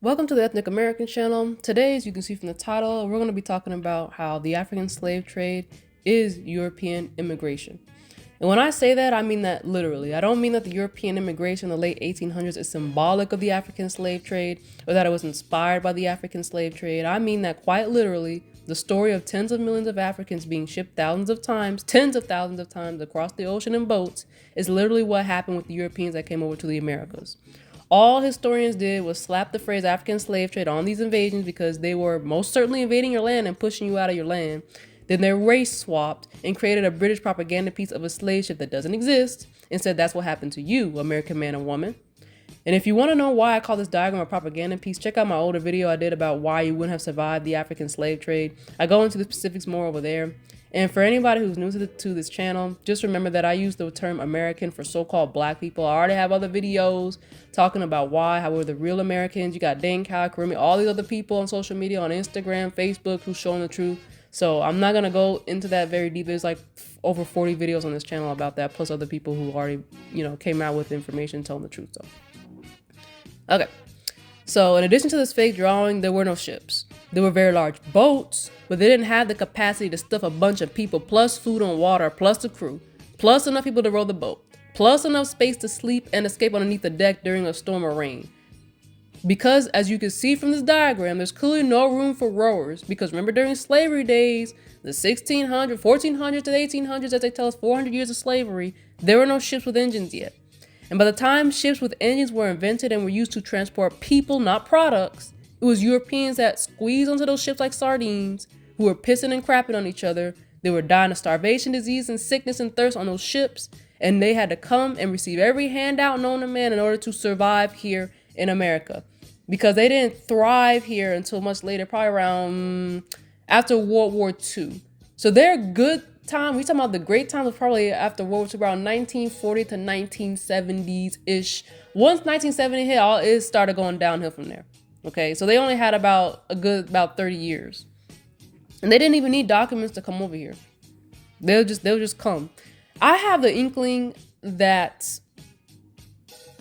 Welcome to the Ethnic American channel. Today, as you can see from the title, we're going to be talking about how the African slave trade is European immigration. And when I say that, I mean that literally. I don't mean that the European immigration in the late 1800s is symbolic of the African slave trade or that it was inspired by the African slave trade. I mean that quite literally, the story of tens of millions of Africans being shipped tens of thousands of times across the ocean in boats is literally what happened with the Europeans that came over to the Americas. All historians did was slap the phrase African slave trade on these invasions because they were most certainly invading your land and pushing you out of your land. Then they race swapped and created a British propaganda piece of a slave ship that doesn't exist and said that's what happened to you, American man and woman. And if you want to know why I call this diagram a propaganda piece, check out my older video I did about why you wouldn't have survived the African slave trade. I go into the specifics more over there. And for anybody who's new to this channel, just remember that I use the term American for so-called black people. I already have other videos talking about how we're the real Americans. You got Dane Cow, Karimi, all these other people on social media, on Instagram, Facebook, who's showing the truth. So I'm not going to go into that very deep. There's like over 40 videos on this channel about that, plus other people who already, came out with information telling the truth. So, okay. So in addition to this fake drawing, there were no ships. There were very large boats, but they didn't have the capacity to stuff a bunch of people, plus food and water, plus the crew, plus enough people to row the boat, plus enough space to sleep and escape underneath the deck during a storm or rain. Because as you can see from this diagram, there's clearly no room for rowers, because remember during slavery days, the 1600s, 1400s to the 1800s, as they tell us, 400 years of slavery, there were no ships with engines yet. And by the time ships with engines were invented and were used to transport people, not products, it was Europeans that squeezed onto those ships like sardines, who were pissing and crapping on each other. They were dying of starvation, disease, and sickness and thirst on those ships, and they had to come and receive every handout known to man in order to survive here in America. Because they didn't thrive here until much later, probably around after World War II. So their good time, we talking about the great time was probably after World War II, around 1940 to 1970s-ish. Once 1970 hit, it started going downhill from there. Okay, so they only had about 30 years. And they didn't even need documents to come over here. They'll just come. I have the inkling that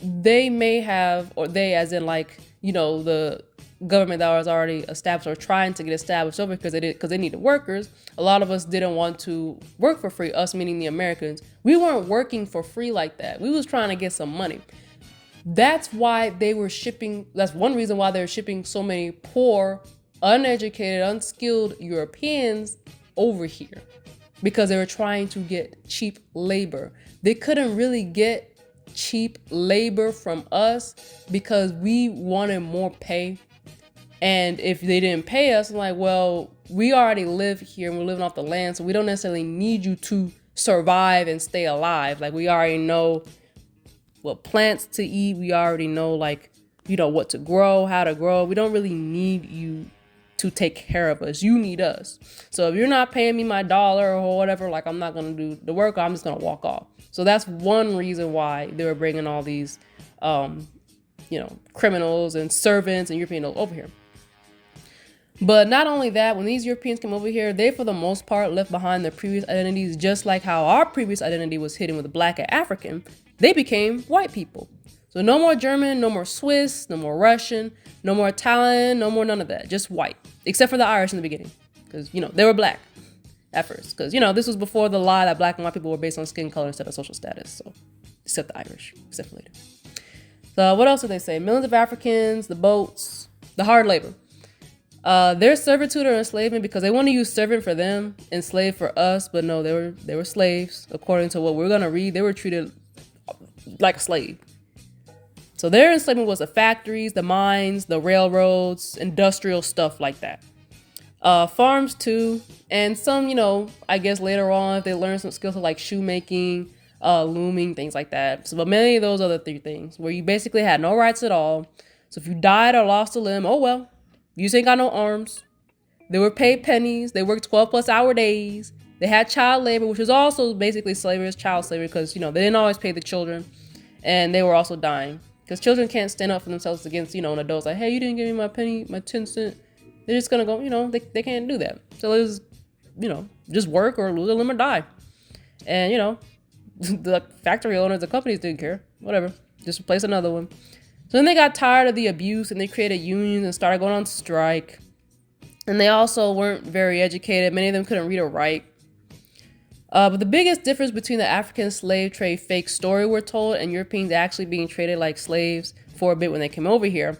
they may have, or they as in like, the government that was already established or trying to get established over because they needed workers. A lot of us didn't want to work for free, us meaning the Americans. We weren't working for free like that. We was trying to get some money. That's why they were shipping, that's one reason why they were shipping so many poor, uneducated, unskilled Europeans over here, because they were trying to get cheap labor. They couldn't really get cheap labor from us because we wanted more pay. And if they didn't pay us, I'm like, well, we already live here and we're living off the land, so we don't necessarily need you to survive and stay alive. Like, we already know what plants to eat. We already know, what to grow, how to grow. We don't really need you to take care of us. You need us. So if you're not paying me my dollar or whatever, like, I'm not going to do the work. I'm just going to walk off. So that's one reason why they were bringing all these, criminals and servants and Europeans over here. But not only that, when these Europeans came over here, they, for the most part, left behind their previous identities, just like how our previous identity was hidden with Black and African. They became white people. So no more German, no more Swiss, no more Russian, no more Italian, no more none of that. Just white, except for the Irish in the beginning, because, they were Black at first. Because, this was before the lie that Black and white people were based on skin color instead of social status. So, except the Irish, except for later. So what else did they say? Millions of Africans, the boats, the hard labor. Their servitude or enslavement, because they want to use servant for them and slave for us, but no, they were slaves. According to what we're gonna read, they were treated like a slave. So their enslavement was the factories, the mines, the railroads, industrial stuff like that. Farms too, and some, I guess later on if they learned some skills like shoemaking, looming, things like that. So, but many of those other three things where you basically had no rights at all. So if you died or lost a limb, oh well. You just ain't got no arms. They were paid pennies. They worked 12-plus-hour days. They had child labor, which was also basically slavery, as child slavery, because, they didn't always pay the children. And they were also dying. Because children can't stand up for themselves against, an adult's like, hey, you didn't give me my penny, my 10 cent. They're just going to go, they can't do that. So it was, just work or lose a limb or die. And, the factory owners, the companies didn't care. Whatever. Just replace another one. So then they got tired of the abuse and they created unions and started going on strike. And they also weren't very educated. Many of them couldn't read or write. But the biggest difference between the African slave trade fake story we're told and Europeans actually being traded like slaves for a bit when they came over here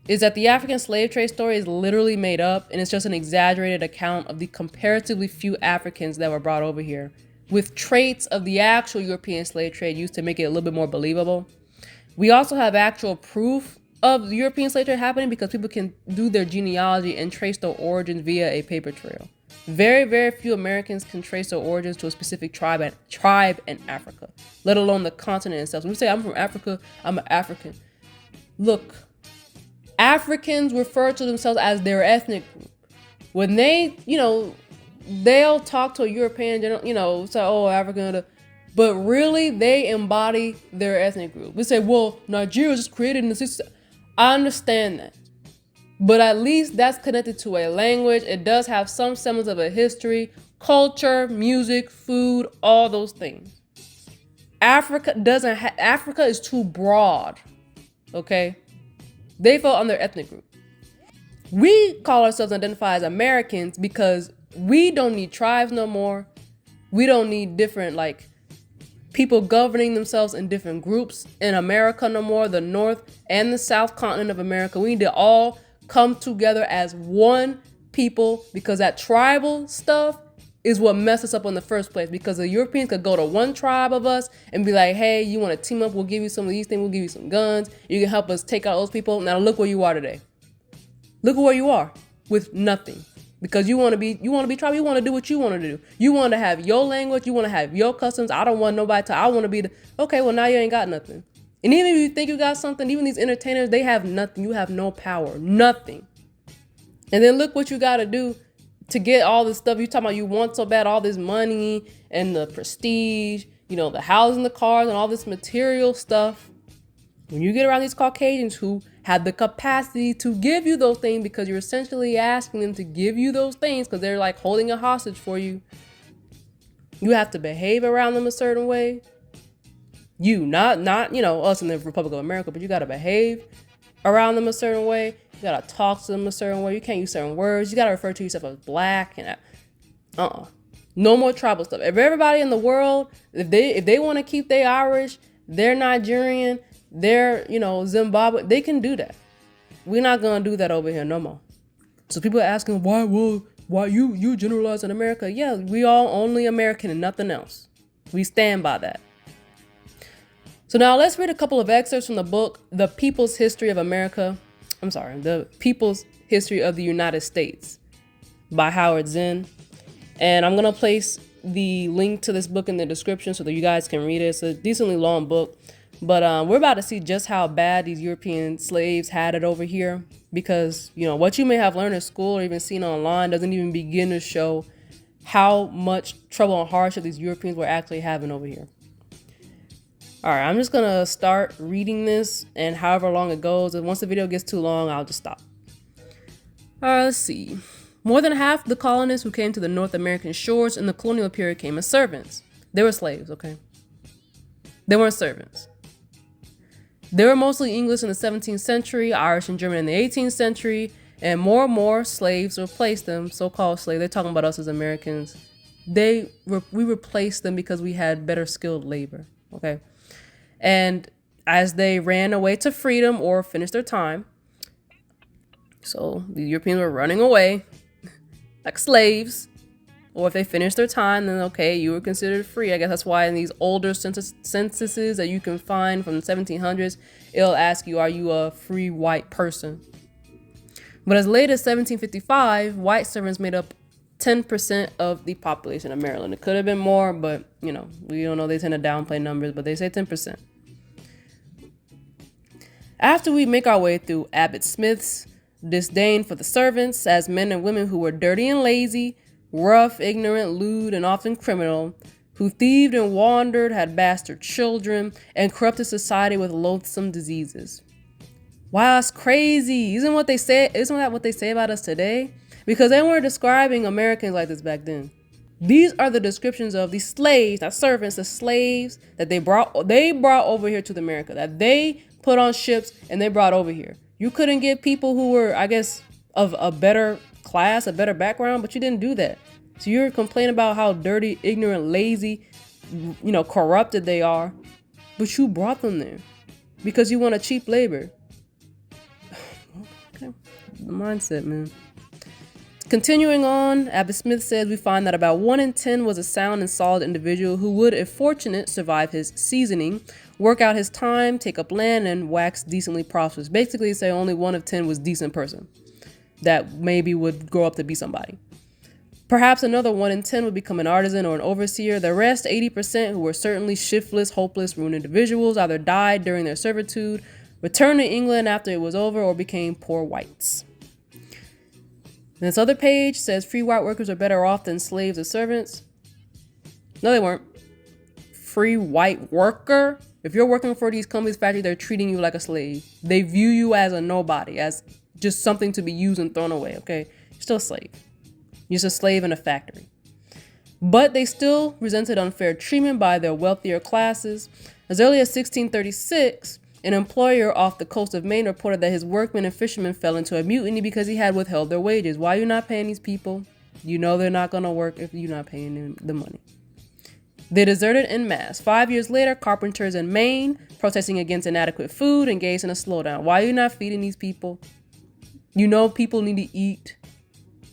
is that the African slave trade story is literally made up, and it's just an exaggerated account of the comparatively few Africans that were brought over here, with traits of the actual European slave trade used to make it a little bit more believable. We also have actual proof of the European slave trade happening because people can do their genealogy and trace their origins via a paper trail. Very, very few Americans can trace their origins to a specific tribe in Africa, let alone the continent itself. When we say I'm from Africa, I'm an African. Look, Africans refer to themselves as their ethnic group. When they, they'll talk to a European, say, oh, African, but really they embody their ethnic group. We say, well, Nigeria was just created in the 60s. I understand that. But at least that's connected to a language. It does have some semblance of a history, culture, music, food, all those things. Africa is too broad. Okay? They fall under ethnic group. We call ourselves and identify as Americans because we don't need tribes no more. We don't need different people governing themselves in different groups in America no more, the North and the South continent of America. We need to all come together as one people because that tribal stuff is what messed us up in the first place, because the Europeans could go to one tribe of us and be like, hey, you want to team up? We'll give you some of these things. We'll give you some guns. You can help us take out those people. Now look where you are today. Look at where you are with nothing. Because you want to be tribal. You want to do what you want to do. You want to have your language. You want to have your customs. I don't want nobody to, I want to be okay, well, now you ain't got nothing. And even if you think you got something, even these entertainers, they have nothing. You have no power, nothing. And then look what you got to do to get all this stuff. You talking about you want so bad, all this money and the prestige, the houses and the cars and all this material stuff. When you get around these Caucasians who have the capacity to give you those things because you're essentially asking them to give you those things because they're like holding a hostage for you. You have to behave around them a certain way. Not us in the Republic of America, but you got to behave around them a certain way. You got to talk to them a certain way. You can't use certain words. You got to refer to yourself as black and no more tribal stuff. If everybody in the world, if they want to keep their Irish, they're Nigerian, they're, Zimbabwe, they can do that. We're not going to do that over here no more. So people are asking, why you generalize in America? Yeah, we all only American and nothing else. We stand by that. So now let's read a couple of excerpts from the book, The People's History of America. The People's History of the United States by Howard Zinn. And I'm going to place the link to this book in the description so that you guys can read it. It's a decently long book. But we're about to see just how bad these European slaves had it over here. Because, what you may have learned in school or even seen online doesn't even begin to show how much trouble and hardship these Europeans were actually having over here. All right, I'm just going to start reading this, and however long it goes, and once the video gets too long, I'll just stop. All right, let's see. More than half the colonists who came to the North American shores in the colonial period came as servants. They were slaves, okay? They weren't servants. They were mostly English in the 17th century, Irish and German in the 18th century, and more slaves replaced them, so-called slaves. They're talking about us as Americans. We replaced them because we had better skilled labor, okay? And as they ran away to freedom or finished their time, so the Europeans were running away like slaves, or if they finished their time, then okay, you were considered free. I guess that's why in these older censuses that you can find from the 1700s, it'll ask you, are you a free white person? But as late as 1755, white servants made up 10% of the population of Maryland. It could have been more, but we don't know. They tend to downplay numbers, but they say 10%. After we make our way through Abbott Smith's disdain for the servants as men and women who were dirty and lazy, rough, ignorant, lewd, and often criminal, who thieved and wandered, had bastard children, and corrupted society with loathsome diseases. Wow, it's crazy. Isn't that what they say about us today? Because they weren't describing Americans like this back then. These are the descriptions of the slaves, not servants, the slaves that they brought over here to America, that they put on ships, and they brought over here. You couldn't get people who were, I guess, of a better class, a better background, but you didn't do that. So you're complaining about how dirty, ignorant, lazy, corrupted they are, but you brought them there because you want a cheap labor. Okay, the mindset, man. Continuing on, Abbott Smith says, we find that about 1 in 10 was a sound and solid individual who would, if fortunate, survive his seasoning, work out his time, take up land, and wax decently prosperous. Basically, say only 1 of 10 was a decent person that maybe would grow up to be somebody. Perhaps another 1 in 10 would become an artisan or an overseer. The rest, 80%, who were certainly shiftless, hopeless, ruined individuals, either died during their servitude, returned to England after it was over, or became poor whites. This other page says free white workers are better off than slaves or servants. No, they weren't. Free white worker. If you're working for these companies' factories, they're treating you like a slave. They view you as a nobody, as just something to be used and thrown away, okay? You're still a slave. You're just a slave in a factory. But they still resented unfair treatment by their wealthier classes. As early as 1636, an employer off the coast of Maine reported that his workmen and fishermen fell into a mutiny because he had withheld their wages. Why are you not paying these people? You know they're not going to work if you're not paying them the money. They deserted en masse. 5 years later, carpenters in Maine, protesting against inadequate food, engaged in a slowdown. Why are you not feeding these people? You know people need to eat.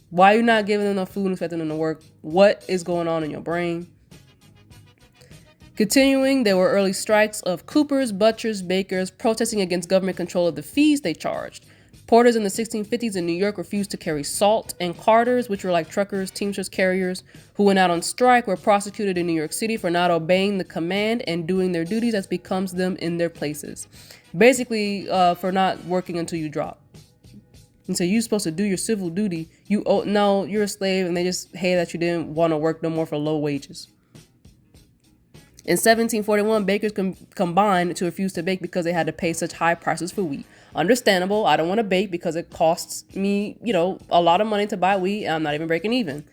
Why are you not giving them enough food and expecting them to work? What is going on in your brain? Continuing, there were early strikes of coopers, butchers, bakers, protesting against government control of the fees they charged. Porters in the 1650s in New York refused to carry salt, and carters, which were like truckers, teamsters, carriers, who went out on strike, were prosecuted in New York City for not obeying the command and doing their duties as becomes them in their places. Basically, for not working until you drop. And so you're supposed to do your civil duty. No, you're a slave, and they just hate that you didn't want to work no more for low wages. In 1741, bakers combined to refuse to bake because they had to pay such high prices for wheat. Understandable. I don't want to bake because it costs me, a lot of money to buy wheat, and I'm not even breaking even.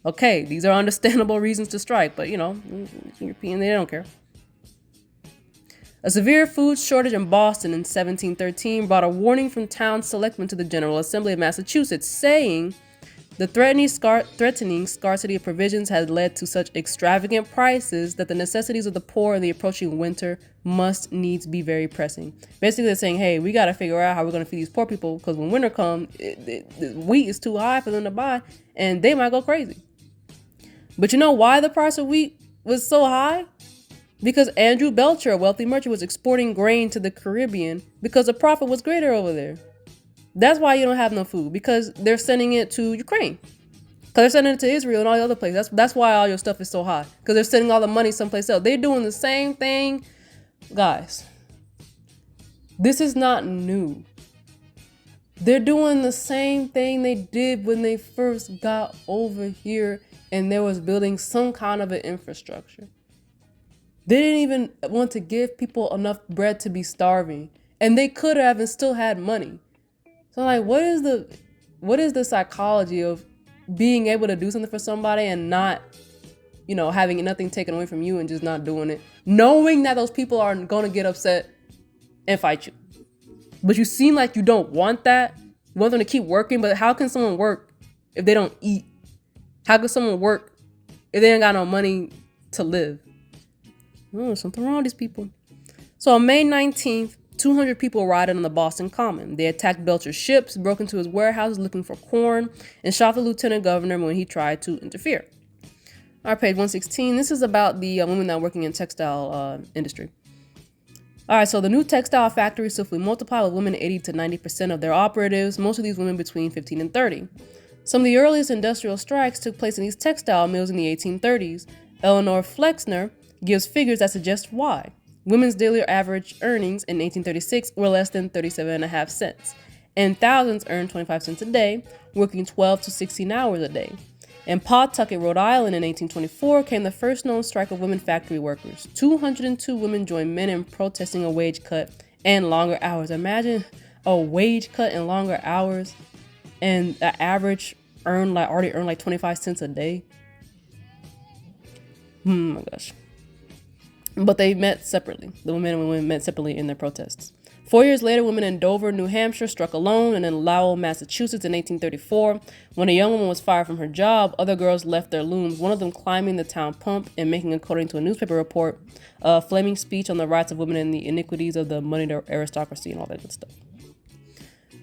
Okay, these are understandable reasons to strike, but European, they don't care. A severe food shortage in Boston in 1713 brought a warning from town selectmen to the General Assembly of Massachusetts, saying the threatening scarcity of provisions had led to such extravagant prices that the necessities of the poor in the approaching winter must needs be very pressing. Basically, they're saying, hey, we got to figure out how we're going to feed these poor people, because when winter comes, the wheat is too high for them to buy, and they might go crazy. But you know why the price of wheat was so high? Because Andrew Belcher, a wealthy merchant, was exporting grain to the Caribbean because the profit was greater over there. That's why you don't have no food, because they're sending it to Ukraine. Because they're sending it to Israel and all the other places. That's why all your stuff is so high. Because they're sending all the money someplace else. They're doing the same thing. Guys, this is not new. They're doing the same thing they did when they first got over here and they was building some kind of an infrastructure. They didn't even want to give people enough bread to be starving. And they could have and still had money. So like, what is the psychology of being able to do something for somebody and not, having nothing taken away from you and just not doing it, knowing that those people are going to get upset and fight you. But you seem like you don't want that. You want them to keep working, but how can someone work if they don't eat? How can someone work if they ain't got no money to live? Oh, something wrong with these people. So on May 19th, 200 people rioted on the Boston Common. They attacked Belcher's ships, broke into his warehouses looking for corn, and shot the lieutenant governor when he tried to interfere. All right, page 116. This is about the women that are working in textile industry. All right, so the new textile factories swiftly multiplied with women 80 to 90% of their operatives, most of these women between 15 and 30. Some of the earliest industrial strikes took place in these textile mills in the 1830s. Eleanor Flexner gives figures that suggest why. Women's daily average earnings in 1836 were less than 37.5 cents, and thousands earned 25 cents a day, working 12 to 16 hours a day. In Pawtucket, Rhode Island in 1824 came the first known strike of women factory workers. 202 women joined men in protesting a wage cut and longer hours. Imagine a wage cut and longer hours, and the average already earned like 25 cents a day. Oh my gosh. But they met separately. The women and women met separately in their protests. 4 years later, women in Dover, New Hampshire struck alone, and in Lowell, Massachusetts in 1834. When a young woman was fired from her job, other girls left their looms, one of them climbing the town pump and making, according to a newspaper report, a flaming speech on the rights of women and the iniquities of the moneyed aristocracy and all that good stuff.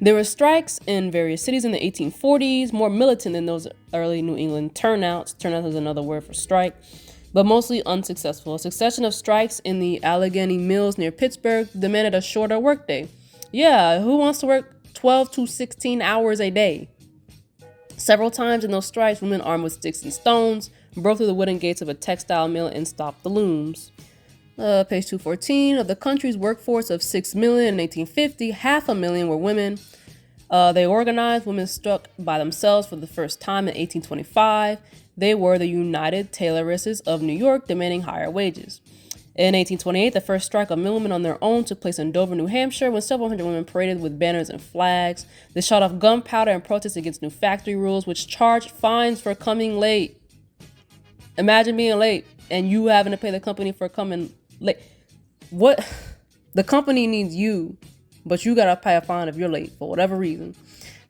There were strikes in various cities in the 1840s, more militant than those early New England turnouts. Turnout is another word for strike, but mostly unsuccessful. A succession of strikes in the Allegheny Mills near Pittsburgh demanded a shorter workday. Yeah, who wants to work 12 to 16 hours a day? Several times in those strikes, women armed with sticks and stones broke through the wooden gates of a textile mill and stopped the looms. Page 214, of the country's workforce of 6 million in 1850, 500,000 were women. They organized. Women struck by themselves for the first time in 1825. They were the United Tailoresses of New York, demanding higher wages. In 1828, the first strike of millwomen on their own took place in Dover, New Hampshire, when several hundred women paraded with banners and flags. They shot off gunpowder in protest against new factory rules, which charged fines for coming late. Imagine being late and you having to pay the company for coming late. What? The company needs you, but you gotta pay a fine if you're late for whatever reason.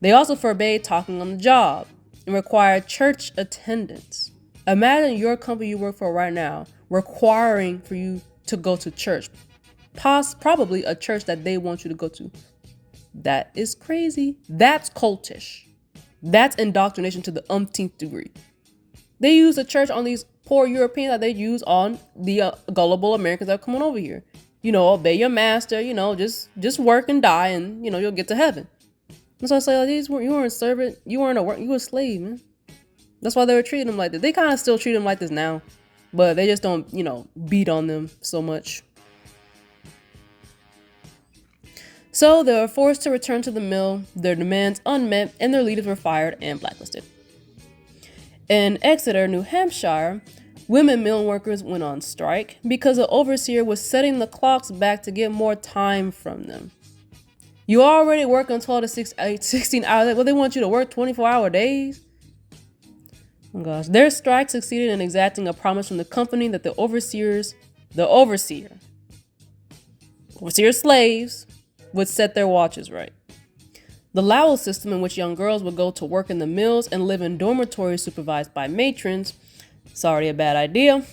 They also forbade talking on the job and required church attendance. Imagine your company you work for right now requiring for you to go to church, probably a church that they want you to go to. That is crazy. That's cultish. That's indoctrination to the umpteenth degree. They use the church on these poor Europeans that they use on the gullible Americans that are coming over here. Obey your master, just work and die and, you'll get to heaven. That's why I say, you weren't a servant, you weren't you were a slave, man. That's why they were treating them like this. They kind of still treat them like this now, but they just don't, beat on them so much. So they were forced to return to the mill, their demands unmet, and their leaders were fired and blacklisted. In Exeter, New Hampshire, women mill workers went on strike because the overseer was setting the clocks back to get more time from them. You already work on 12 to 16 hours. Well, they want you to work 24-hour days? Oh gosh. Their strike succeeded in exacting a promise from the company that the overseer's slaves would set their watches right. The Lowell system, in which young girls would go to work in the mills and live in dormitories supervised by matrons, it's already a bad idea.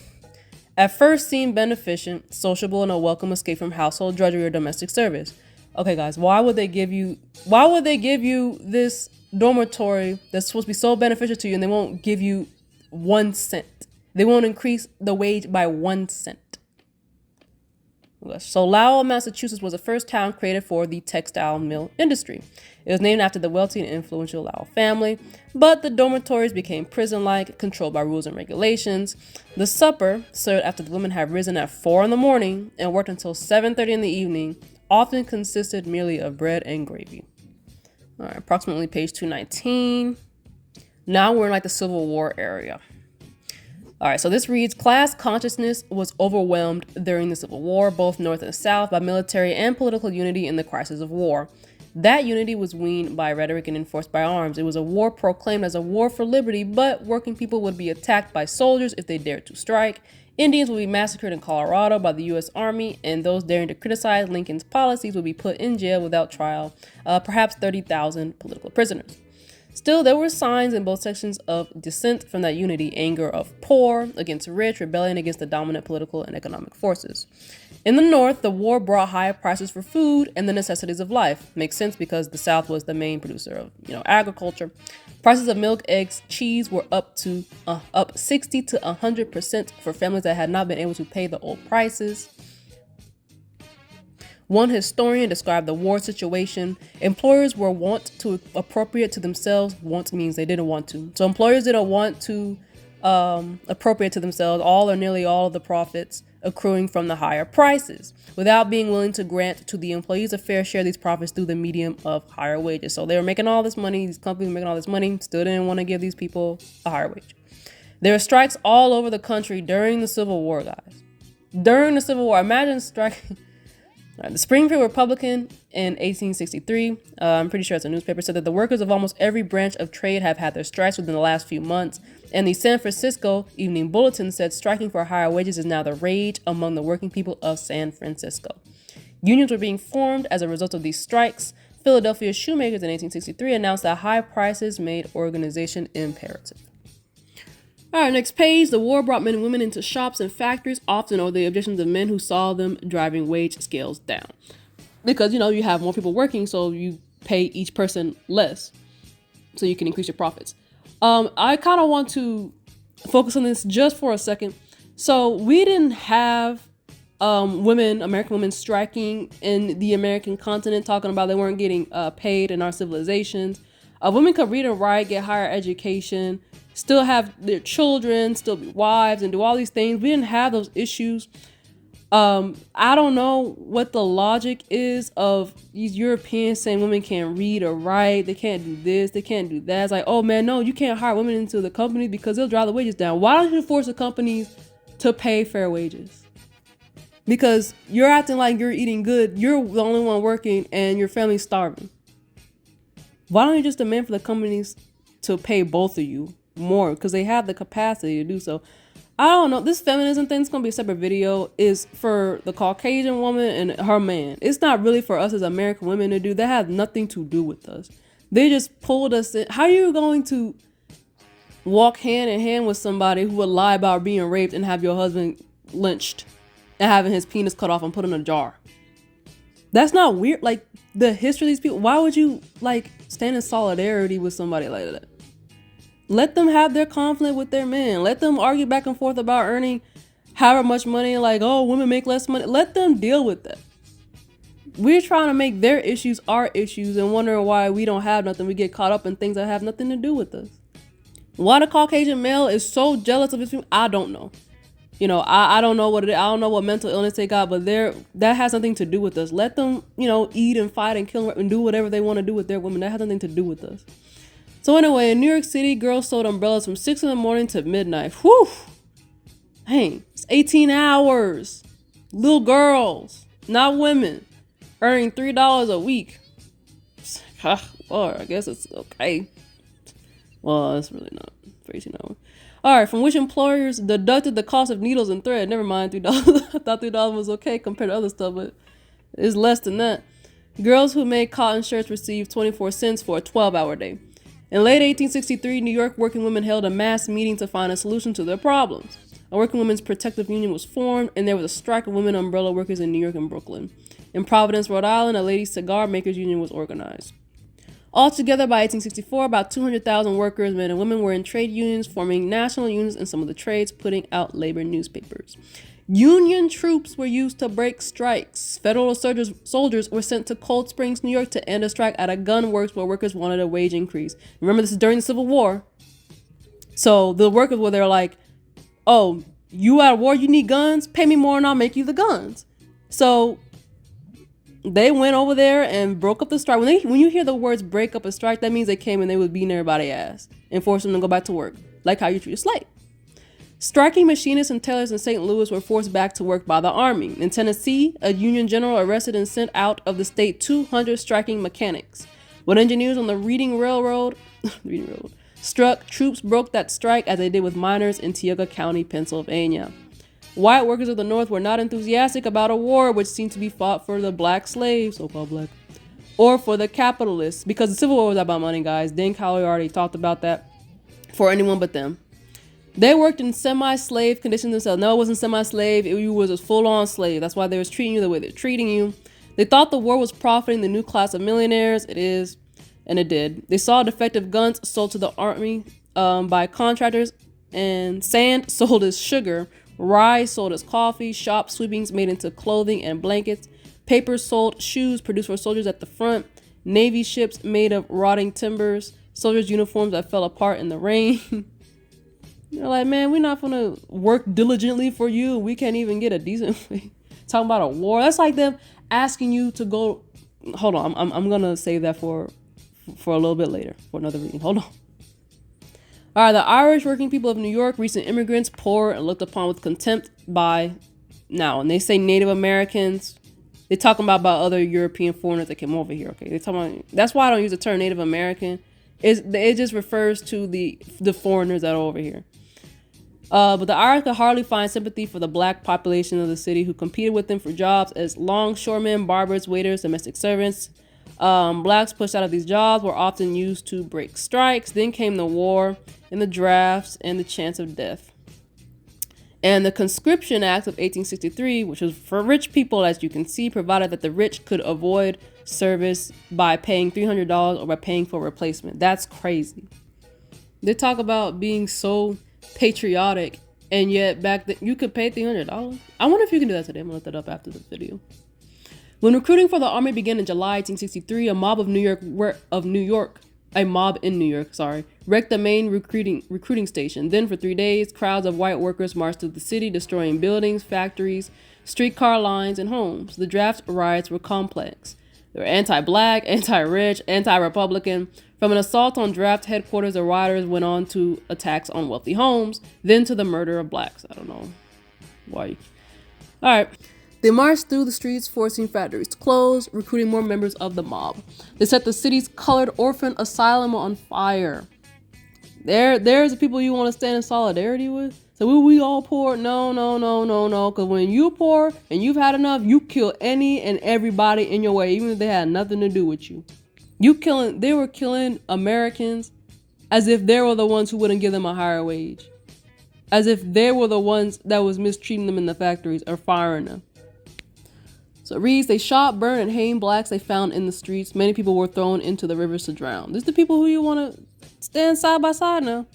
At first seemed beneficent, sociable, and a welcome escape from household drudgery or domestic service. Okay, guys, why would they give you this dormitory that's supposed to be so beneficial to you, and they won't give you 1 cent? They won't increase the wage by 1 cent. So Lowell, Massachusetts was the first town created for the textile mill industry. It was named after the wealthy and influential Lowell family, but the dormitories became prison-like, controlled by rules and regulations. The supper, served after the women had risen at 4 a.m. and worked until 7:30 in the evening, often consisted merely of bread and gravy. All right, approximately page 219. Now we're in the Civil War area. All right, so this reads, class consciousness was overwhelmed during the Civil War, both North and South, by military and political unity in the crisis of war. That unity was weaned by rhetoric and enforced by arms. It was a war proclaimed as a war for liberty, but working people would be attacked by soldiers if they dared to strike. Indians would be massacred in Colorado by the U.S. Army, and those daring to criticize Lincoln's policies would be put in jail without trial, perhaps 30,000 political prisoners. Still, there were signs in both sections of dissent from that unity: anger of poor against rich, rebellion against the dominant political and economic forces. In the North, the war brought higher prices for food and the necessities of life. Makes sense because the South was the main producer of, agriculture. Prices of milk, eggs, cheese were up 60 to 100% for families that had not been able to pay the old prices. One historian described the war situation. Employers were wont to appropriate to themselves. Want means they didn't want to. So employers didn't want to appropriate to themselves all or nearly all of the profits accruing from the higher prices, without being willing to grant to the employees a fair share of these profits through the medium of higher wages. So they were making all this money. These companies were making all this money, still didn't want to give these people a higher wage. There were strikes all over the country during the Civil War, guys. During the Civil War, imagine striking. The Springfield Republican in 1863, I'm pretty sure it's a newspaper, said that the workers of almost every branch of trade have had their strikes within the last few months. And the San Francisco Evening Bulletin said striking for higher wages is now the rage among the working people of San Francisco. Unions were being formed as a result of these strikes. Philadelphia shoemakers in 1863 announced that high prices made organization imperative. All right, next page. The war brought men and women into shops and factories, often over the objections of men who saw them driving wage scales down. Because, you have more people working, so you pay each person less, so you can increase your profits. I kind of want to focus on this just for a second. So we didn't have American women striking in the American continent, talking about they weren't getting paid in our civilizations. Women could read and write, get higher education, still have their children, still be wives, and do all these things. We didn't have those issues. I don't know what the logic is of these Europeans saying women can't read or write, they can't do this, they can't do that. It's like, oh man, no, you can't hire women into the company because they'll drive the wages down. Why don't you force the companies to pay fair wages? Because you're acting like you're eating good, you're the only one working, and your family's starving. Why don't you just demand for the companies to pay both of you more? Because they have the capacity to do so. I don't know. This feminism thing is going to be a separate video. Is for the Caucasian woman and her man. It's not really for us as American women to do. That has nothing to do with us. They just pulled us in. How are you going to walk hand in hand with somebody who would lie about being raped and have your husband lynched and having his penis cut off and put in a jar? That's not weird. Like, the history of these people. Why would you, stand in solidarity with somebody like that? Let them have their conflict with their men. Let them argue back and forth about earning however much money, women make less money. Let them deal with that. We're trying to make their issues our issues and wondering why we don't have nothing. We get caught up in things that have nothing to do with us. Why the Caucasian male is so jealous of his female, I don't know. I don't know what it is. I don't know what mental illness they got, but that has nothing to do with us. Let them, eat and fight and kill and do whatever they want to do with their women. That has nothing to do with us. So anyway, in New York City, girls sold umbrellas from 6 a.m. to midnight. Whew. Dang, it's 18 hours. Little girls, not women, earning $3 a week. Or I guess it's okay. Well, it's really not for 18 hours. All right, from which employers deducted the cost of needles and thread. Never mind, $3. I thought $3 was okay compared to other stuff, but it's less than that. Girls who made cotton shirts received 24 cents for a 12-hour day. In late 1863, New York working women held a mass meeting to find a solution to their problems. A working women's protective union was formed, and there was a strike of women umbrella workers in New York and Brooklyn. In Providence, Rhode Island, a ladies' cigar makers union was organized. Altogether, by 1864, about 200,000 workers, men and women, were in trade unions, forming national unions in some of the trades, putting out labor newspapers. Union troops were used to break strikes. Federal soldiers were sent to Cold Springs, New York to end a strike at a gun works where workers wanted a wage increase. Remember, this is during the Civil War. So the workers were there like, oh, you at war, you need guns? Pay me more and I'll make you the guns. So they went over there and broke up the strike. When you hear the words break up a strike, that means they came and they was beating everybody's ass and forced them to go back to work, like how you treat a slave. Striking machinists and tailors in St. Louis were forced back to work by the Army. In Tennessee, a Union general arrested and sent out of the state 200 striking mechanics. When engineers on the Reading Railroad struck, troops broke that strike as they did with miners in Tioga County, Pennsylvania. White workers of the North were not enthusiastic about a war which seemed to be fought for the black slaves, so-called black, or for the capitalists, because the Civil War was about money, guys. Dan Cowley already talked about that. For anyone but them. They worked in semi-slave conditions themselves. No, it wasn't semi-slave. You was a full-on slave. That's why they was treating you the way they're treating you. They thought the war was profiting the new class of millionaires. It is, and it did. They saw defective guns sold to the army by contractors, and sand sold as sugar. Rye sold as coffee. Shop sweepings made into clothing and blankets. Paper sold. Shoes produced for soldiers at the front. Navy ships made of rotting timbers. Soldiers' uniforms that fell apart in the rain. They're like, man, we're not gonna work diligently for you. We can't even get a decent talking about a war. That's like them asking you to go. Hold on, I'm gonna save that for a little bit later for another reading. Hold on. All right, the Irish working people of New York, recent immigrants, poor and looked upon with contempt by now. And they say Native Americans. They're talking about other European foreigners that came over here. Okay, they're talking about. That's why I don't use the term Native American. It just refers to the foreigners that are over here. But the Irish could hardly find sympathy for the black population of the city who competed with them for jobs as longshoremen, barbers, waiters, domestic servants. Blacks pushed out of these jobs were often used to break strikes. Then came the war and the drafts and the chance of death. And the Conscription Act of 1863, which was for rich people, as you can see, provided that the rich could avoid service by paying $300 or by paying for replacement. That's crazy. They talk about being so patriotic, and yet back then you could pay $300. I wonder if you can do that today. I'm gonna look that up after the video. When recruiting for the army began in July 1863, a mob in New York, wrecked the main recruiting station. Then for 3 days, crowds of white workers marched through the city, destroying buildings, factories, streetcar lines, and homes. The draft riots were complex. They were anti-black, anti-rich, anti-Republican. From an assault on draft headquarters, the rioters went on to attacks on wealthy homes, then to the murder of blacks. I don't know why. All right. They marched through the streets, forcing factories to close, recruiting more members of the mob. They set the city's colored orphan asylum on fire. There's the people you want to stand in solidarity with. So we all poor? No. Because when you poor and you've had enough, you kill any and everybody in your way, even if they had nothing to do with you. They were killing Americans as if they were the ones who wouldn't give them a higher wage. As if they were the ones that was mistreating them in the factories or firing them. So it reads, they shot, burned, and hanged blacks they found in the streets. Many people were thrown into the rivers to drown. These are the people who you want to stand side by side now.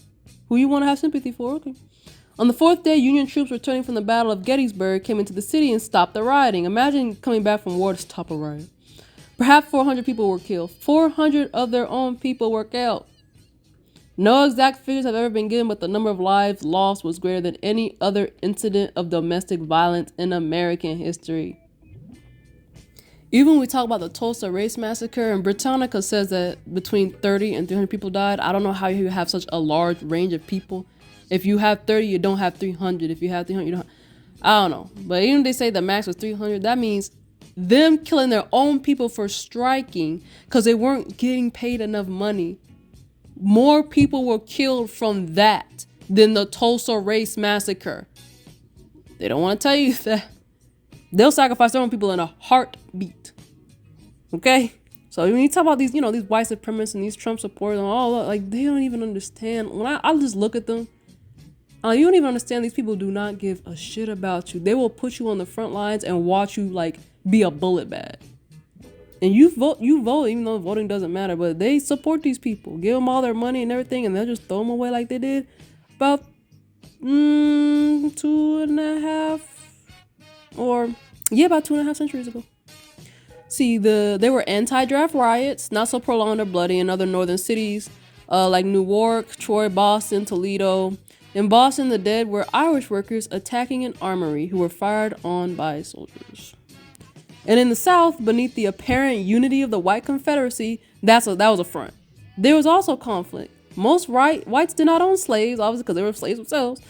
Who you want to have sympathy for. Okay. On the fourth day, Union troops returning from the Battle of Gettysburg came into the city and stopped the rioting. Imagine coming back from war to stop a riot. Perhaps 400 people were killed. 400 of their own people were killed. No exact figures have ever been given, but the number of lives lost was greater than any other incident of domestic violence in American history. Even when we talk about the Tulsa Race Massacre, and Britannica says that between 30 and 300 people died. I don't know how you have such a large range of people. If you have 30, you don't have 300. If you have 300, you don't. I don't know. But even if they say the max was 300, that means them killing their own people for striking because they weren't getting paid enough money. More people were killed from that than the Tulsa Race Massacre. They don't want to tell you that. They'll sacrifice their own people in a heartbeat. Okay? So when you talk about these, these white supremacists and these Trump supporters and all that, like, they don't even understand. When I just look at them, you don't even understand. These people do not give a shit about you. They will put you on the front lines and watch you, like, be a bullet bag. And you vote, even though voting doesn't matter, but they support these people. Give them all their money and everything, and they'll just throw them away like they did about 2.5 centuries ago. See, there were anti-draft riots, not so prolonged or bloody, in other northern cities like Newark, Troy, Boston, Toledo. In Boston, the dead were Irish workers attacking an armory who were fired on by soldiers. And in the South, beneath the apparent unity of the white Confederacy, that was a front. There was also conflict. Most whites did not own slaves, obviously because they were slaves themselves.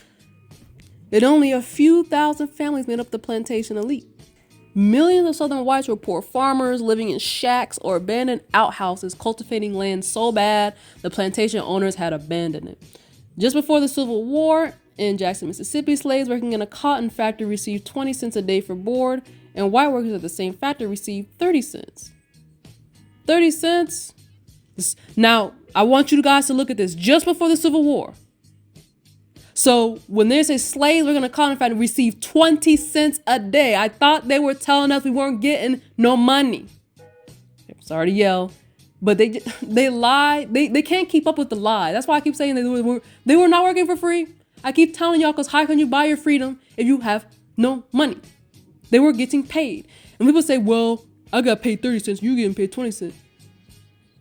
And only a few thousand families made up the plantation elite. Millions of Southern whites were poor farmers living in shacks or abandoned outhouses, cultivating land so bad the plantation owners had abandoned it. Just before the Civil War, in Jackson, Mississippi, slaves working in a cotton factory received 20 cents a day for board, and white workers at the same factory received 30 cents. 30 cents? Now, I want you guys to look at this just before the Civil War. So when they say slaves working in a cotton factory received 20 cents a day, I thought they were telling us we weren't getting no money. Sorry to yell. But they lie. They can't keep up with the lie. That's why I keep saying they were not working for free. I keep telling y'all, because how can you buy your freedom if you have no money? They were getting paid. And people say, well, I got paid 30 cents. You getting paid 20 cents.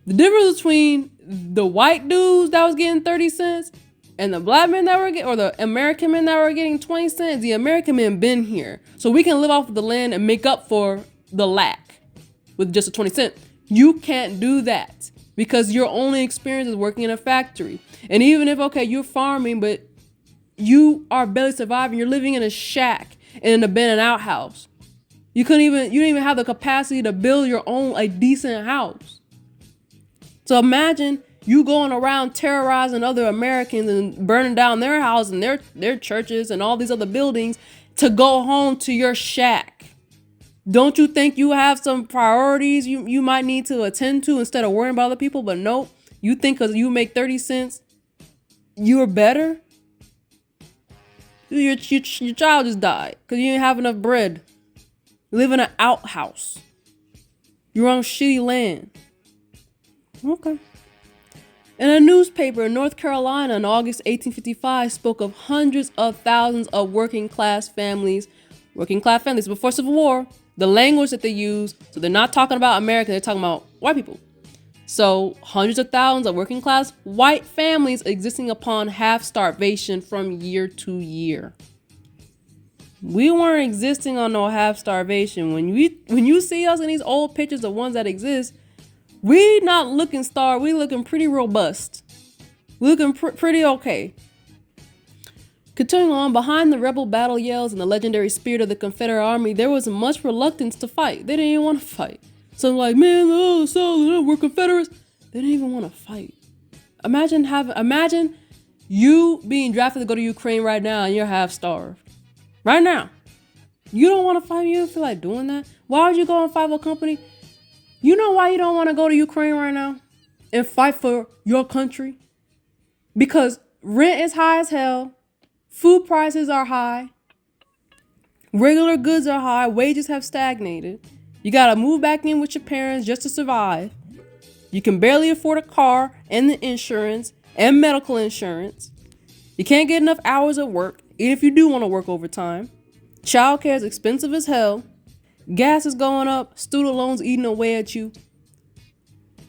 The difference between the white dudes that was getting 30 cents and the black men that were getting, or the American men that were getting 20 cents, the American men been here. So we can live off of the land and make up for the lack with just a 20 cent. You can't do that because your only experience is working in a factory. And even if, okay, you're farming, but you are barely surviving, you're living in a shack in an abandoned outhouse. You don't even have the capacity to build your own, a decent house. So imagine you going around terrorizing other Americans and burning down their houses and their churches and all these other buildings to go home to your shack. Don't you think you have some priorities you might need to attend to instead of worrying about other people? But nope, you think because you make 30 cents, you're better? Your child just died because you didn't have enough bread. You live in an outhouse. You're on shitty land. Okay. And a newspaper in North Carolina in August 1855 spoke of hundreds of thousands of working class families before Civil War. The language that they use, so they're not talking about America, they're talking about white people. So hundreds of thousands of working class white families existing upon half starvation from year to year. We weren't existing on no half starvation. When you see us in these old pictures of ones that exist, we not looking starved. We looking pretty robust. We looking pretty okay. Continuing on, behind the rebel battle yells and the legendary spirit of the Confederate Army, there was much reluctance to fight. They didn't even want to fight. So like, man, we're Confederates. They didn't even want to fight. Imagine you being drafted to go to Ukraine right now and you're half starved. Right now. You don't want to fight? You don't feel like doing that? Why would you go and fight for a company? You know why you don't want to go to Ukraine right now and fight for your country? Because rent is high as hell. Food prices are high. Regular goods are high. Wages have stagnated. You got to move back in with your parents just to survive. You can barely afford a car and the insurance and medical insurance. You can't get enough hours of work, even if you do want to work overtime. Childcare is expensive as hell. Gas is going up. Student loans eating away at you.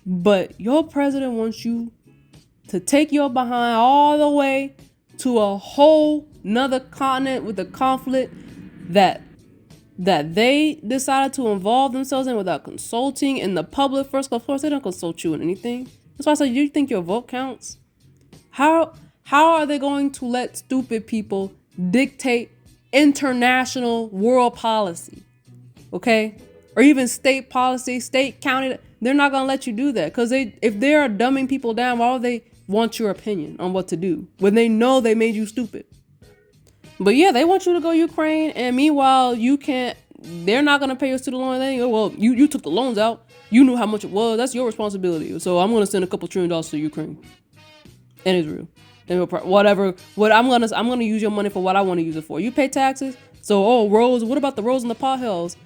But your president wants you to take your behind all the way to a whole nother continent with a conflict that they decided to involve themselves in without consulting in the public first. Of course, they don't consult you in anything. That's why I said, you think your vote counts? How are they going to let stupid people dictate international world policy? Okay? Or even state policy, state, county. They're not going to let you do that. Because if they are dumbing people down, why would they want your opinion on what to do when they know they made you stupid? But yeah, they want you to go Ukraine, and meanwhile, they're not going to pay your student loan. They go, well, you took the loans out. You knew how much it was. That's your responsibility. So I'm going to send a couple $1 trillion to Ukraine and Israel. And whatever. I'm going to use your money for what I want to use it for. You pay taxes. So, roads. What about the roads and the potholes?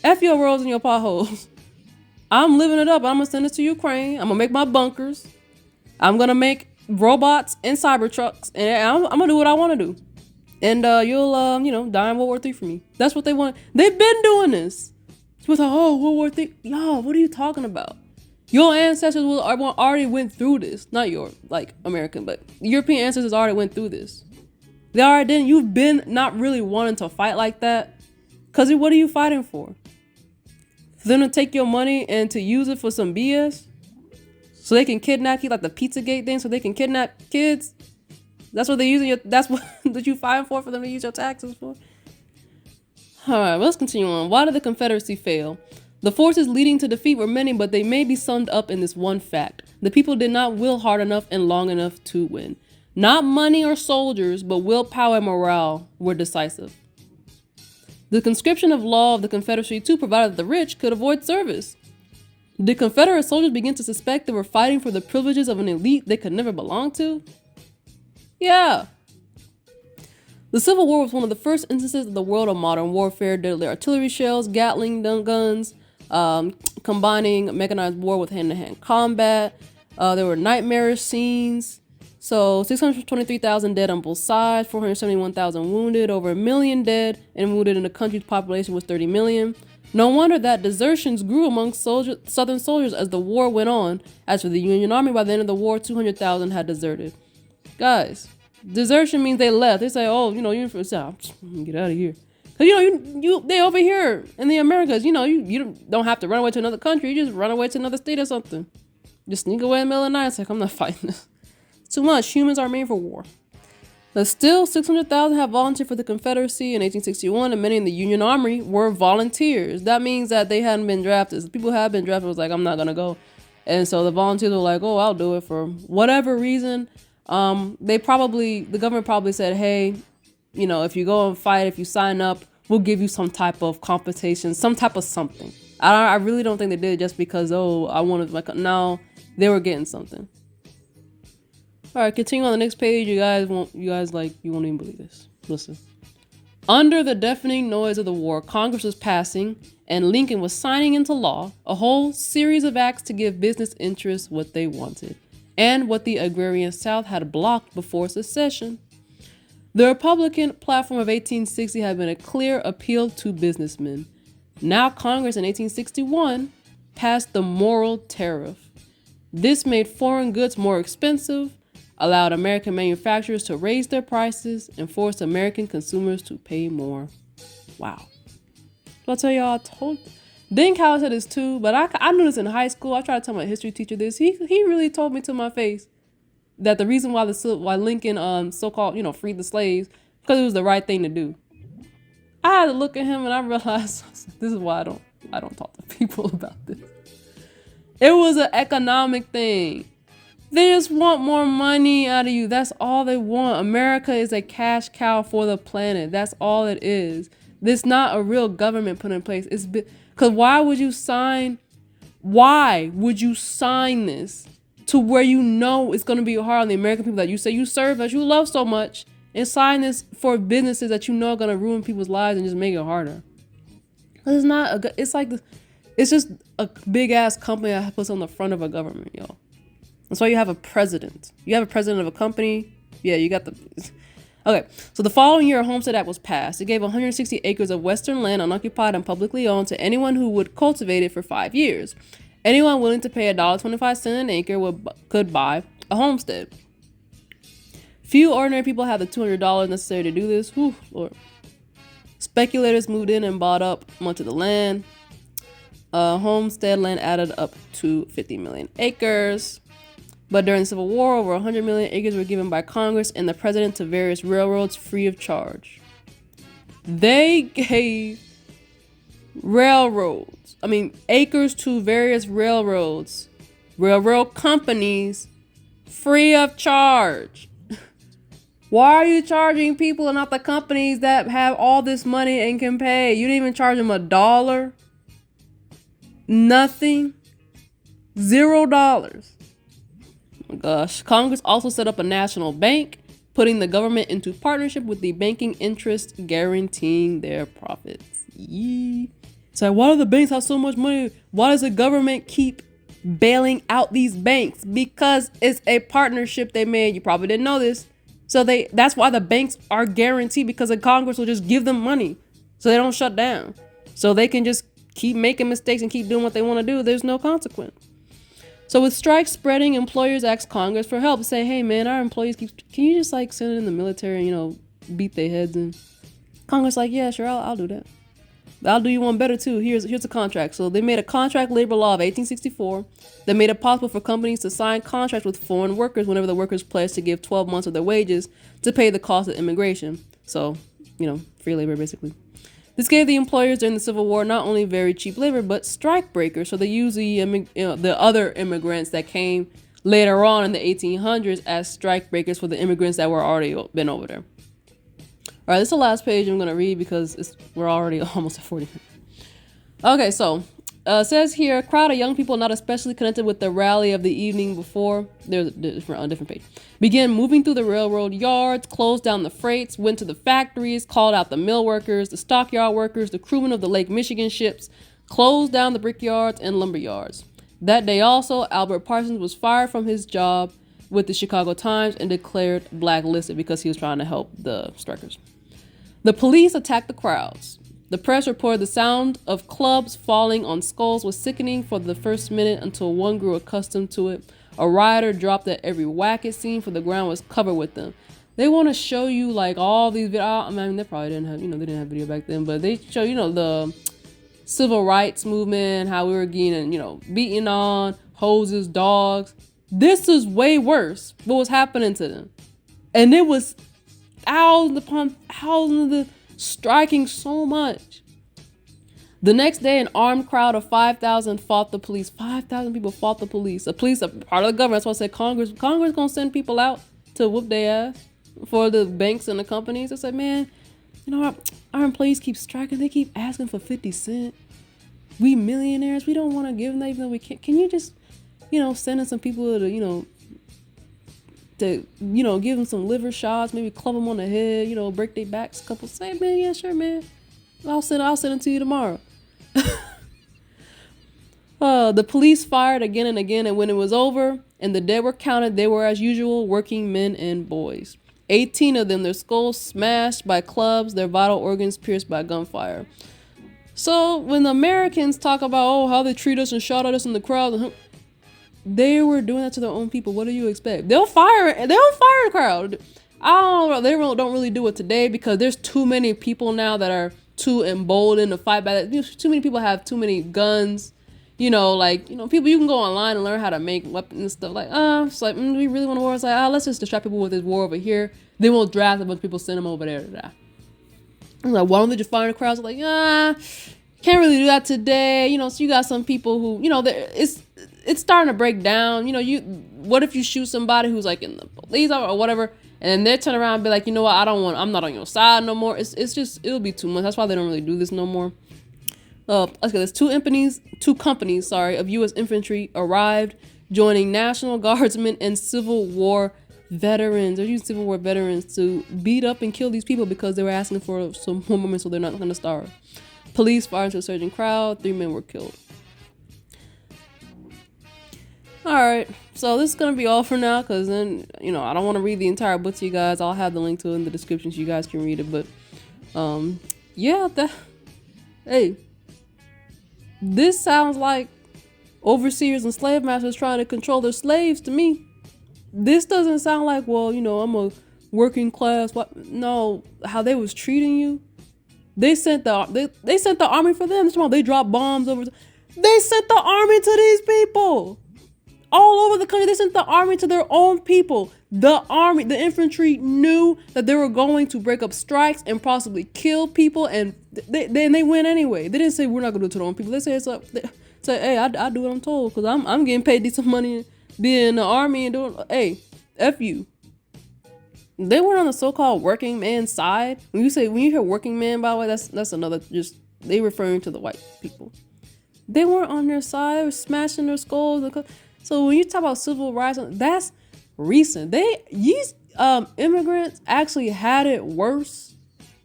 F your roads and your potholes. I'm living it up. I'm going to send it to Ukraine. I'm going to make my bunkers. I'm going to make robots and Cybertrucks. And I'm going to do what I want to do. And you'll, die in World War III for me. That's what they want. They've been doing this. It's like, World War III. Y'all, what are you talking about? Your ancestors already went through this. Not your, American, but European ancestors already went through this. They already didn't. You've been not really wanting to fight like that. Because what are you fighting for? For them to take your money and to use it for some BS? So they can kidnap you, like the Pizzagate thing, so they can kidnap kids? That's what they're using that's what that you fighting for them to use your taxes for? Alright, let's continue on. Why did the Confederacy fail? The forces leading to defeat were many, but they may be summed up in this one fact. The people did not will hard enough and long enough to win. Not money or soldiers, but willpower and morale were decisive. The conscription of law of the Confederacy too provided that the rich could avoid service. Did Confederate soldiers begin to suspect they were fighting for the privileges of an elite they could never belong to? Yeah. The Civil War was one of the first instances of the world of modern warfare. Deadly artillery shells, Gatling guns, combining mechanized war with hand-to-hand combat. There were nightmarish scenes. So 623,000 dead on both sides, 471,000 wounded, over 1 million dead and wounded, and the country's population was 30 million. No wonder that desertions grew among Southern soldiers as the war went on. As for the Union Army, by the end of the war, 200,000 had deserted. Guys, desertion means they left. They say, you're from the South. Get out of here. Because, they over here in the Americas, you don't have to run away to another country. You just run away to another state or something. Just sneak away in the middle of the night. It's like, I'm not fighting this. It's too much. Humans are made for war. But still, 600,000 have volunteered for the Confederacy in 1861, and many in the Union Army were volunteers. That means that they hadn't been drafted. People have been drafted. Was like, I'm not going to go. And so the volunteers were like, oh, I'll do it for whatever reason. The government probably said, hey, if you go and fight, if you sign up, we'll give you some type of compensation, some type of something. I really don't think they did it just because, oh, I wanted no, they were getting something. All right, continue on the next page. You won't even believe this. Listen. Under the deafening noise of the war, Congress was passing, and Lincoln was signing into law, a whole series of acts to give business interests what they wanted, and what the agrarian South had blocked before secession. The Republican platform of 1860 had been a clear appeal to businessmen. Now Congress in 1861 passed the Morrill Tariff. This made foreign goods more expensive, allowed American manufacturers to raise their prices, and forced American consumers to pay more. Wow. So I'll tell y'all, Dean Cowell said this too, but I knew this in high school. I tried to tell my history teacher this. He really told me to my face that the reason why Lincoln so-called freed the slaves, because it was the right thing to do. I had to look at him and I realized this is why I don't talk to people about this. It was an economic thing. They just want more money out of you. That's all they want. America is a cash cow for the planet. That's all it is. This not a real government put in place. Because why would you sign this to where it's going to be hard on the American people that you say you serve, that you love so much, and sign this for businesses that you know are going to ruin people's lives and just make it harder? Because it's just a big ass company that puts on the front of a government, y'all. That's why you have a president. You have a president of a company. Yeah, you got the... Okay, so the following year, a Homestead Act was passed. It gave 160 acres of Western land unoccupied and publicly owned to anyone who would cultivate it for 5 years. Anyone willing to pay $1.25 an acre could buy a homestead. Few ordinary people had the $200 necessary to do this. Whew, Lord. Speculators moved in and bought up much of the land. Homestead land added up to 50 million acres. But during the Civil War, over 100 million acres were given by Congress and the president to various railroads free of charge. They gave acres to various railroad companies free of charge. Why are you charging people and not the companies that have all this money and can pay? You didn't even charge them $1. Nothing. $0. Oh my gosh. Congress also set up a national bank, putting the government into partnership with the banking interest, guaranteeing their profits. Yee. So why do the banks have so much money? Why does the government keep bailing out these banks? Because it's a partnership they made. You probably didn't know this. So that's why the banks are guaranteed, because the Congress will just give them money so they don't shut down. So they can just keep making mistakes and keep doing what they want to do. There's no consequence. So with strikes spreading, employers asked Congress for help, say, hey man, our employees can you just send it in the military and, beat their heads in? Congress like, yeah, sure, I'll do that. I'll do you one better too. Here's a contract. So they made a contract labor law of 1864 that made it possible for companies to sign contracts with foreign workers whenever the workers pledged to give 12 months of their wages to pay the cost of immigration. So, free labor basically. This gave the employers during the Civil War not only very cheap labor, but strike breakers. So they used the other immigrants that came later on in the 1800s as strike breakers for the immigrants that were already been over there. All right, this is the last page I'm going to read because we're already almost at 40 minutes. Okay, so it says here, a crowd of young people not especially connected with the rally of the evening before, there's a different page, began moving through the railroad yards, closed down the freights, went to the factories, called out the mill workers, the stockyard workers, the crewmen of the Lake Michigan ships, closed down the brickyards and lumber yards. That day also, Albert Parsons was fired from his job with the Chicago Times and declared blacklisted because he was trying to help the strikers. The police attacked the crowds. The press reported the sound of clubs falling on skulls was sickening for the first minute until one grew accustomed to it. A rioter dropped at every whack it seemed, for the ground was covered with them. They want to show you all these videos. I mean, they probably didn't have, they didn't have video back then, but they show, the civil rights movement, how we were getting, beaten on, hoses, dogs. This is way worse what was happening to them. And it was thousands upon thousands of them striking so much. The next day, an armed crowd of 5,000 fought the police. 5,000 people fought the police. The police are part of the government. That's why I said Congress gonna send people out to whoop their ass for the banks and the companies. I said, man, you know, our employees keep striking. They keep asking for 50 cents. We millionaires. We don't want to give them that even though we can't. Can you just, send in some people to give them some liver shots, maybe club them on the head, break their backs a couple. Say, man, yeah, sure, man. I'll send them to you tomorrow. The police fired again and again, and when it was over and the dead were counted, they were, as usual, working men and boys. 18 of them, their skulls smashed by clubs, their vital organs pierced by gunfire. So when the Americans talk about, how they treat us and shot at us in the crowd, they were doing that to their own people. What do you expect? They'll fire the crowd. I don't know. They don't really do it today because there's too many people now that are too emboldened to fight back. Too many people have too many guns. People, you can go online and learn how to make weapons and stuff. It's like, do we really want a war? It's like, let's just distract people with this war over here. Then we'll draft a bunch of people, send them over there to die. I'm like, why don't they just fire the crowds? I'm like, can't really do that today. So you got some people who, it's starting to break down. What if you shoot somebody who's like in the police or whatever, and then they turn around and be like, you know what, I'm not on your side no more. It'll be too much. That's why they don't really do this no more. Okay, there's two companies of U.S. infantry arrived, joining National Guardsmen and Civil War veterans. They're using Civil War veterans to beat up and kill these people because they were asking for some more moments so they're not going to starve. Police fired into a surging crowd. 3 men were killed. All right, so this is going to be all for now because then, I don't want to read the entire book to you guys. I'll have the link to it in the description so you guys can read it. But, hey. This sounds like overseers and slave masters trying to control their slaves to me. This doesn't sound like, I'm a working class. No, how they was treating you. They sent the army for them. They dropped bombs over. They sent the army to these people. All over the country, they sent the army to their own people. The infantry knew that they were going to break up strikes and possibly kill people, and they went anyway. They didn't say we're not going to do it to their own people. They say hey, I do what I'm told because I'm getting paid decent money being in the army and doing. Hey, F you. They weren't on the so-called working man side. When you hear working man, by the way, that's another they referring to the white people. They weren't on their side. They were smashing their skulls. So when you talk about civil rights, that's recent. These immigrants actually had it worse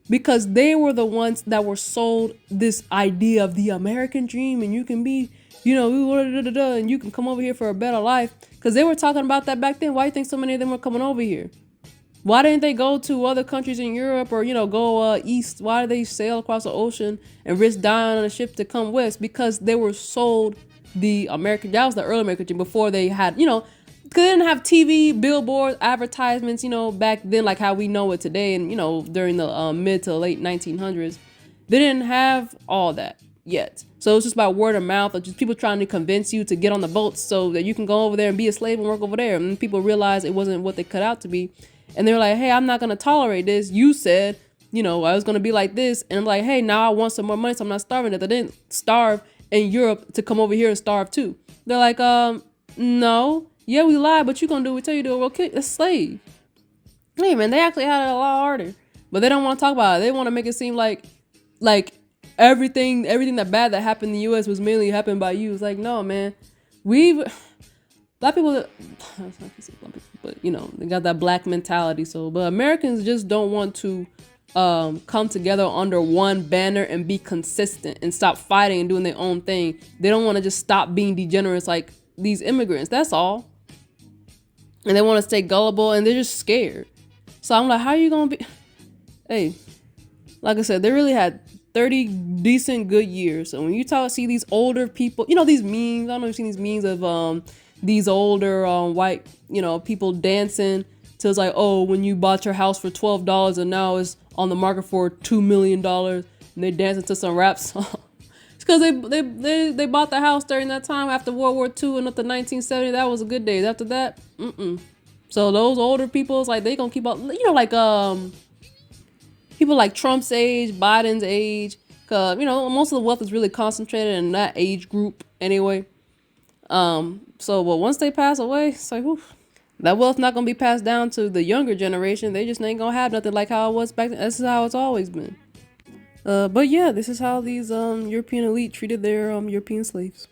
because they were the ones that were sold this idea of the American dream, and you can be, and you can come over here for a better life. Because they were talking about that back then. Why do you think so many of them were coming over here? Why didn't they go to other countries in Europe or, go east? Why did they sail across the ocean and risk dying on a ship to come west? Because they were sold the American, that was the early American dream before they had, because they didn't have TV, billboards, advertisements, back then, like how we know it today. And, during the mid to late 1900s, they didn't have all that yet. So it was just about word of mouth, or just people trying to convince you to get on the boats so that you can go over there and be a slave and work over there. And people realized it wasn't what they cut out to be. And they were like, hey, I'm not going to tolerate this. You said, I was going to be like this. And I'm like, hey, now I want some more money, so I'm not starving. That they didn't starve in Europe to come over here and starve too. They're like, no. Yeah, we lied, but you're going to do what we tell you to do. Well, kill a slave. Hey, man, they actually had it a lot harder. But they don't want to talk about it. They want to make it seem like everything that bad that happened in the U.S. was mainly happened by you. It's like, no, man. Black people, but they got that black mentality. But Americans just don't want to come together under one banner and be consistent and stop fighting and doing their own thing. They don't want to just stop being degenerates like these immigrants. That's all. And they want to stay gullible and they're just scared. So I'm like, how are you going to be? Hey, like I said, they really had 30 decent good years. So when you see these older people, these memes, I don't know if you've seen these memes of these older white, people dancing to, it's like, oh, when you bought your house for $12 and now it's on the market for $2 million, and they dancing to some rap song. It's because they bought the house during that time after World War II and up to 1970. That was a good days. After that, So those older people, it's like they gonna keep up, like people like Trump's age, Biden's age, Cause you know most of the wealth is really concentrated in that age group anyway. So but once they pass away, it's like whew, that wealth not gonna be passed down to the younger generation. They just ain't gonna have nothing like how it was back then. This is how it's always been. But yeah, this is how these European elite treated their European slaves.